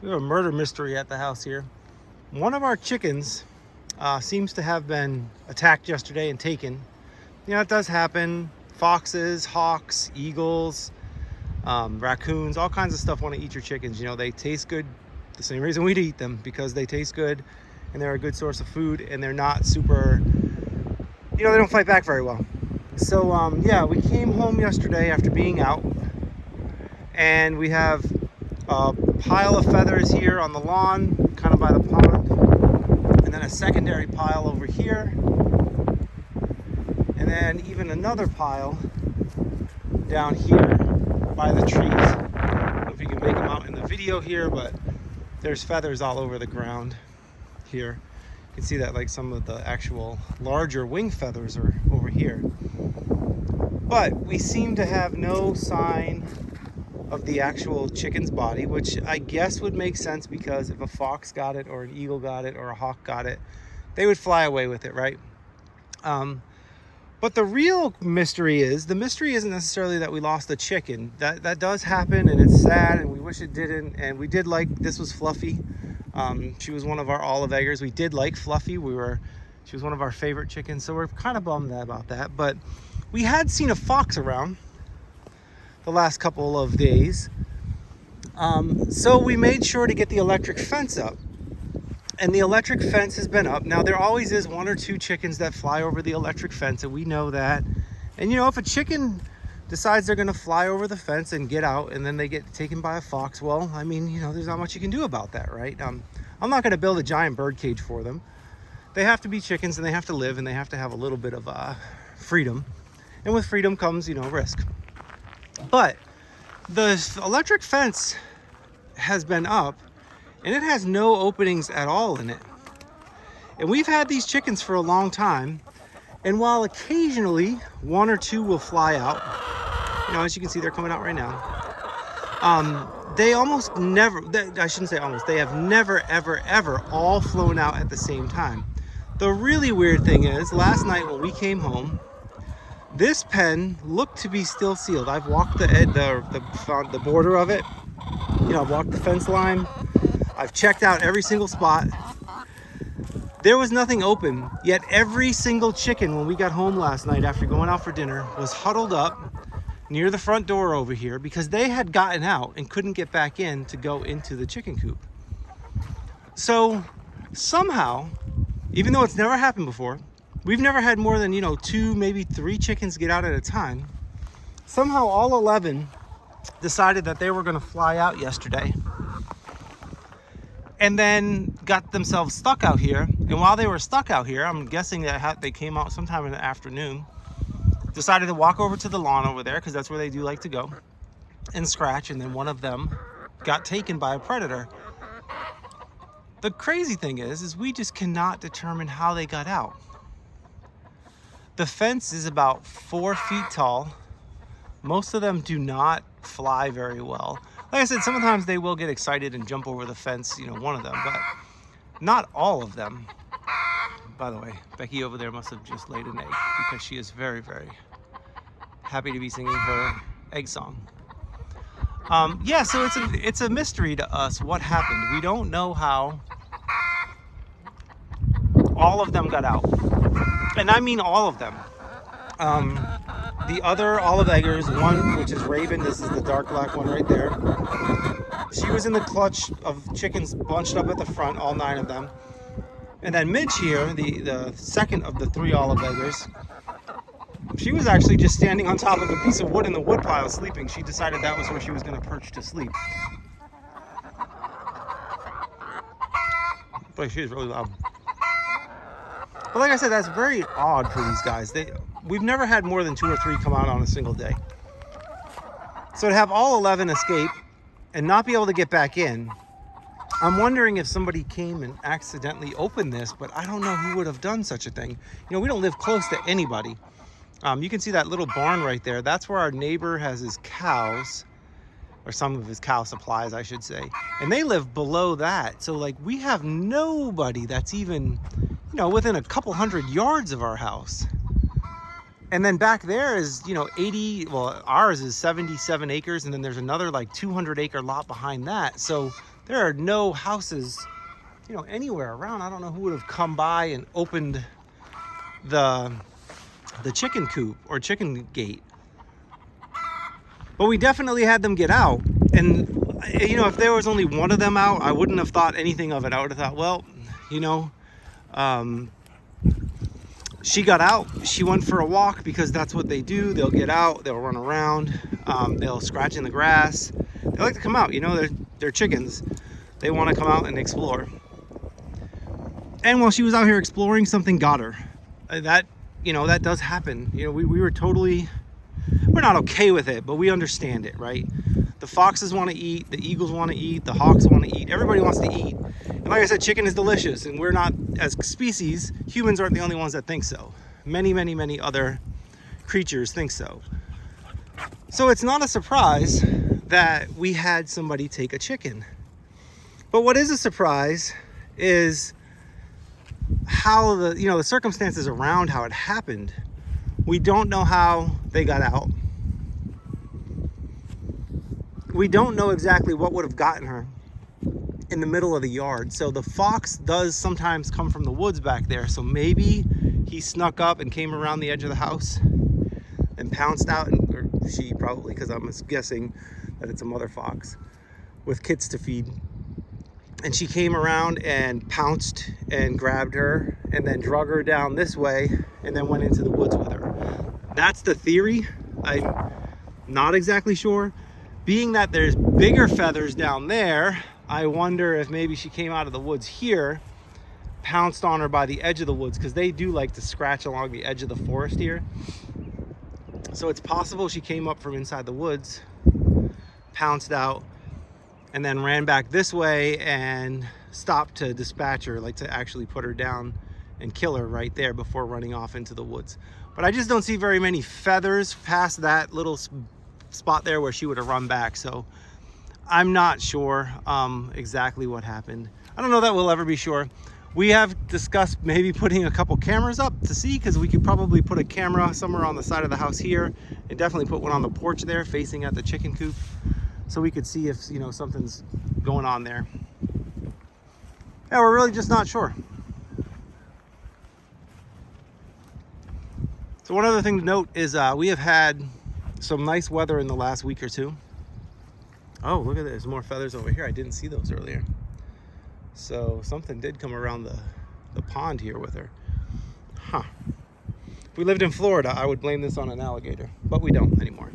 We have a murder mystery at the house here. One of our chickens seems to have been attacked yesterday and taken. You know, it does happen. Foxes, hawks, eagles, raccoons, all kinds of stuff want to eat your chickens. You know, they taste good. The same reason we'd eat them, because they taste good and they're a good source of food, and they're not super, you know, they don't fight back very well. So yeah, we came home yesterday after being out, and we have a pile of feathers here on the lawn, kind of by the pond, and then a secondary pile over here, and then even another pile down here by the trees. I don't know if you can make them out in the video here, but there's feathers all over the ground here. You can see that, like, some of the actual larger wing feathers are over here. But we seem to have no sign of the actual chicken's body, which I guess would make sense, because if a fox got it or an eagle got it or a hawk got it, they would fly away with it, right? But the real mystery isn't necessarily that we lost the chicken. That does happen, and it's sad, and we wish it didn't. And we did like, this was Fluffy. She was one of our olive eggers. We did like Fluffy. She was one of our favorite chickens, so we're kind of bummed about that. But we had seen a fox around the last couple of days. So we made sure to get the electric fence up. And the electric fence has been up. Now, there always is one or two chickens that fly over the electric fence, and we know that. And, you know, if a chicken decides they're going to fly over the fence and get out, and then they get taken by a fox, well, I mean, you know, there's not much you can do about that, right? I'm not going to build a giant bird cage for them. They have to be chickens, and they have to live, and they have to have a little bit of freedom. And with freedom comes, you know, risk. But the electric fence has been up, and it has no openings at all in it. And we've had these chickens for a long time, and while occasionally one or two will fly out, you know, as you can see, they're coming out right now. They almost never, I shouldn't say almost, they have never, ever, ever all flown out at the same time. The really weird thing is, last night when we came home, this pen looked to be still sealed. I've walked the border of it. You know, I've walked the fence line. I've checked out every single spot. There was nothing open, yet every single chicken when we got home last night after going out for dinner was huddled up near the front door over here, because they had gotten out and couldn't get back in to go into the chicken coop. So somehow, even though it's never happened before, we've never had more than, you know, 2, maybe 3 chickens get out at a time. Somehow all 11 decided that they were going to fly out yesterday, and then got themselves stuck out here. And while they were stuck out here, I'm guessing that they came out sometime in the afternoon, decided to walk over to the lawn over there, because that's where they do like to go, and scratch. And then one of them got taken by a predator. The crazy thing is we just cannot determine how they got out. The fence is about 4 feet tall. Most of them do not fly very well. Like I said, sometimes they will get excited and jump over the fence, you know, one of them, but not all of them. By the way, Becky over there must have just laid an egg, because she is very, very happy to be singing her egg song. Yeah, so it's a mystery to us what happened. We don't know how all of them got out. And I mean all of them. The other olive eggers, one which is Raven, this is the dark black one right there. She was in the clutch of chickens bunched up at the front, all 9 of them. And then Midge here, the second of the 3 olive eggers, she was actually just standing on top of a piece of wood in the wood pile sleeping. She decided that was where she was going to perch to sleep. Boy, she is really loud. But like I said, that's very odd for these guys. We've never had more than 2 or 3 come out on a single day. So to have all 11 escape and not be able to get back in, I'm wondering if somebody came and accidentally opened this, but I don't know who would have done such a thing. You know, we don't live close to anybody. You can see that little barn right there. That's where our neighbor has his cows, or some of his cow supplies, I should say. And they live below that. So, like, we have nobody that's even, you know, within a couple hundred yards of our house. And then back there is, you know, ours is 77 acres. And then there's another like 200 acre lot behind that. So There are no houses, anywhere around. I don't know who would have come by and opened the chicken coop or chicken gate. But we definitely had them get out. And, if there was only one of them out, I wouldn't have thought anything of it. I would have thought, well, she got out. She went for a walk because that's what they do. They'll get out. They'll run around. They'll scratch in the grass. They like to come out. They're chickens. They want to come out and explore. And while she was out here exploring, something got her. That does happen. We were totally... We're not okay with it, but we understand it, right? The foxes want to eat, the eagles want to eat, the hawks want to eat, everybody wants to eat. And like I said, chicken is delicious, and we're not, as species, humans aren't the only ones that think so. Many, many, many other creatures think so. So it's not a surprise that we had somebody take a chicken. But what is a surprise is how the circumstances around how it happened. We don't know how they got out. We don't know exactly what would have gotten her in the middle of the yard. So the fox does sometimes come from the woods back there. So maybe he snuck up and came around the edge of the house and pounced out, or she probably, because I'm guessing that it's a mother fox with kids to feed. And she came around and pounced and grabbed her and then drug her down this way and then went into the woods with her. That's the theory. I'm not exactly sure. Being that there's bigger feathers down there, I wonder if maybe she came out of the woods here, pounced on her by the edge of the woods, because they do like to scratch along the edge of the forest here. So it's possible she came up from inside the woods, pounced out, and then ran back this way and stopped to dispatch her, like to actually put her down and kill her right there before running off into the woods. But I just don't see very many feathers past that little spot there where she would have run back. So I'm not sure exactly what happened. I don't know that we'll ever be sure. We have discussed maybe putting a couple cameras up to see, because we could probably put a camera somewhere on the side of the house here and definitely put one on the porch there facing at the chicken coop, so we could see if something's going on there. Yeah, we're really just not sure. So one other thing to note is we have had some nice weather in the last week or two. Oh, look at that. There's more feathers over here. I didn't see those earlier. So something did come around the pond here with her. Huh. If we lived in Florida, I would blame this on an alligator, but we don't anymore.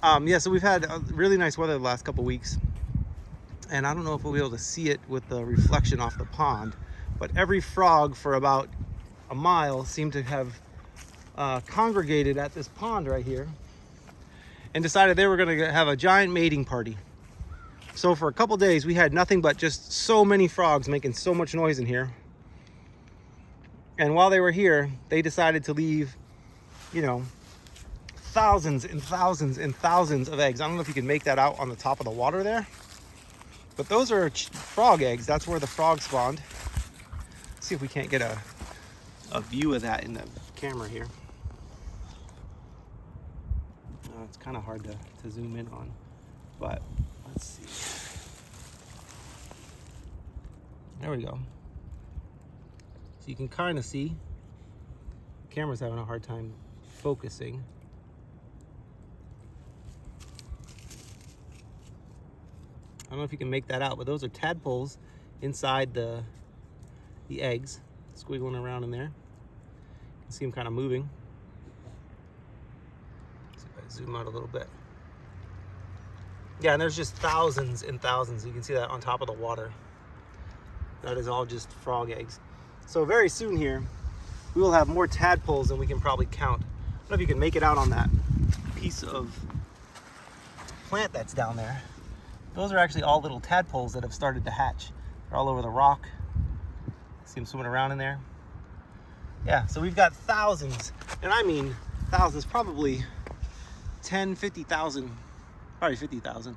Yeah, so we've had really nice weather the last couple weeks. And I don't know if we'll be able to see it with the reflection off the pond, but every frog for about a mile seemed to have congregated at this pond right here and decided they were going to have a giant mating party. So for a couple days we had nothing but just so many frogs making so much noise in here. And while they were here, they decided to leave, thousands and thousands and thousands of eggs. I don't know if you can make that out on the top of the water there, but those are frog eggs. That's where the frogs spawned. Let's see if we can't get a view of that in the camera here. It's kind of hard to zoom in on, but let's see. There we go. So you can kind of see. The camera's having a hard time focusing. I don't know if you can make that out, but those are tadpoles inside the eggs, squiggling around in there. You can see them kind of moving. Zoom out a little bit. Yeah, and there's just thousands and thousands. You can see that on top of the water. That is all just frog eggs. So very soon here, we will have more tadpoles than we can probably count. I don't know if you can make it out on that piece of plant that's down there. Those are actually all little tadpoles that have started to hatch. They're all over the rock. See them swimming around in there. Yeah, so we've got thousands, and I mean thousands, probably 10, 50,000, probably 50,000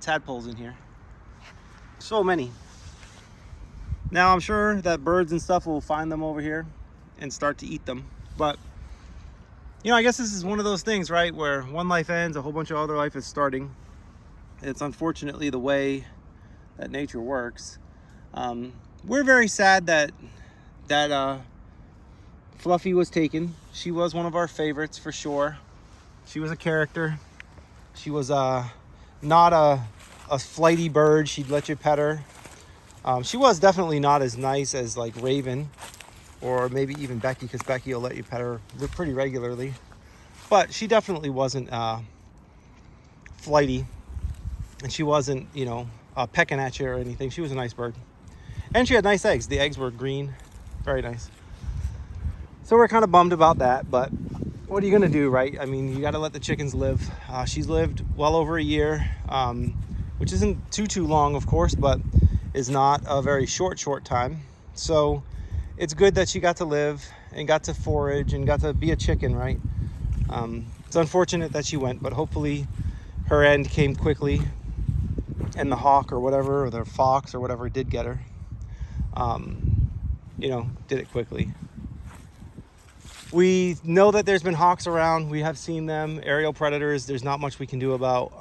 tadpoles in here. So many. Now I'm sure that birds and stuff will find them over here and start to eat them. But, I guess this is one of those things, right, where one life ends, a whole bunch of other life is starting. It's unfortunately the way that nature works. We're very sad that Fluffy was taken. She was one of our favorites for sure. She was a character. She was not a flighty bird. She'd let you pet her. She was definitely not as nice as like Raven or maybe even Becky, because Becky will let you pet her pretty regularly. But she definitely wasn't flighty, and she wasn't, you know, pecking at you or anything. She was a nice bird, and she had nice eggs. The eggs were green, very nice. So we're kind of bummed about that, but what are you gonna do, right? I mean, you got to let the chickens live. She's lived well over a year, which isn't too long, of course, but is not a very short time. So it's good that she got to live and got to forage and got to be a chicken, right? It's unfortunate that she went, but hopefully her end came quickly, and the hawk or whatever, or the fox or whatever did get her, you know, did it quickly. We know that there's been hawks around. We have seen them, aerial predators. There's not much we can do about.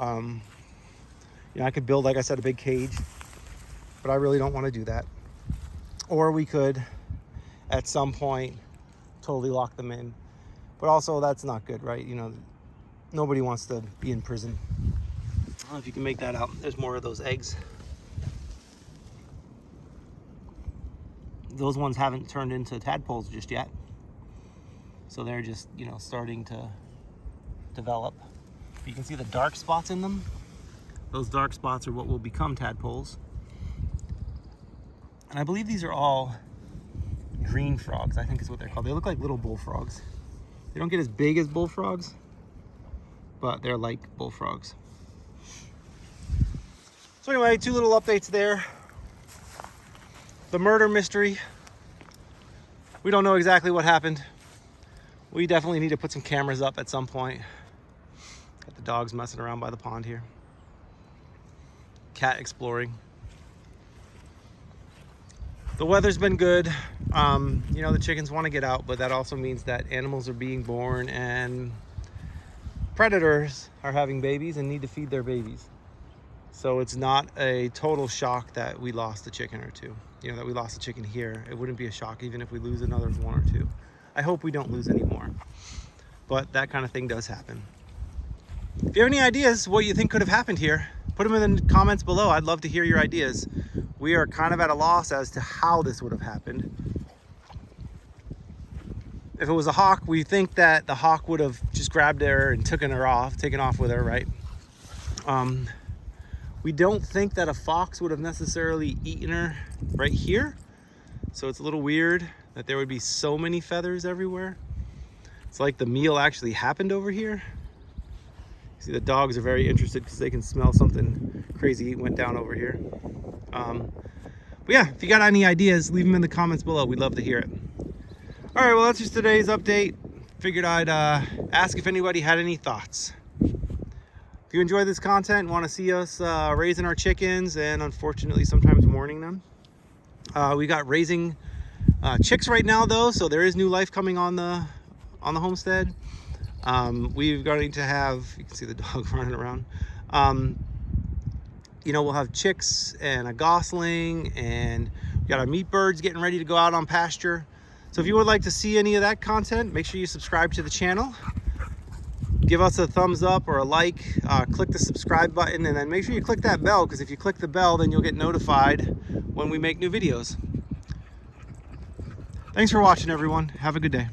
You know, I could build, like I said, a big cage, but I really don't want to do that. Or we could, at some point, totally lock them in. But also, that's not good, right? You know, nobody wants to be in prison. I don't know if you can make that out. There's more of those eggs. Those ones haven't turned into tadpoles just yet. So they're just, you know, starting to develop. You can see the dark spots in them. Those dark spots are what will become tadpoles. And I believe these are all green frogs, I think is what they're called. They look like little bullfrogs. They don't get as big as bullfrogs, but they're like bullfrogs. So anyway, 2 little updates there. The murder mystery. We don't know exactly what happened. We definitely need to put some cameras up at some point. Got the dogs messing around by the pond here. Cat exploring. The weather's been good. You know, the chickens want to get out, but that also means that animals are being born and predators are having babies and need to feed their babies. So it's not a total shock that we lost a chicken or two. You know, that we lost a chicken here. It wouldn't be a shock even if we lose another 1 or 2. I hope we don't lose any more, but that kind of thing does happen. If you have any ideas what you think could have happened here, put them in the comments below. I'd love to hear your ideas. We are kind of at a loss as to how this would have happened. If it was a hawk, we think that the hawk would have just grabbed her and taken off with her, right? We don't think that a fox would have necessarily eaten her right here. So it's a little weird that there would be so many feathers everywhere. It's like the meal actually happened over here. See, the dogs are very interested because they can smell something crazy went down over here. But yeah, if you got any ideas, leave them in the comments below. We'd love to hear it. All right, well, that's just today's update. Figured I'd ask if anybody had any thoughts. If you enjoy this content and want to see us raising our chickens and unfortunately sometimes mourning them, we got raising chicks right now though, so there is new life coming on the homestead. We're going to have, you can see the dog running around. You know, we'll have chicks and a gosling, and we got our meat birds getting ready to go out on pasture. So if you would like to see any of that content, make sure you subscribe to the channel. Give us a thumbs up or a like, click the subscribe button, and then make sure you click that bell, because if you click the bell, then you'll get notified when we make new videos. Thanks for watching, everyone. Have a good day.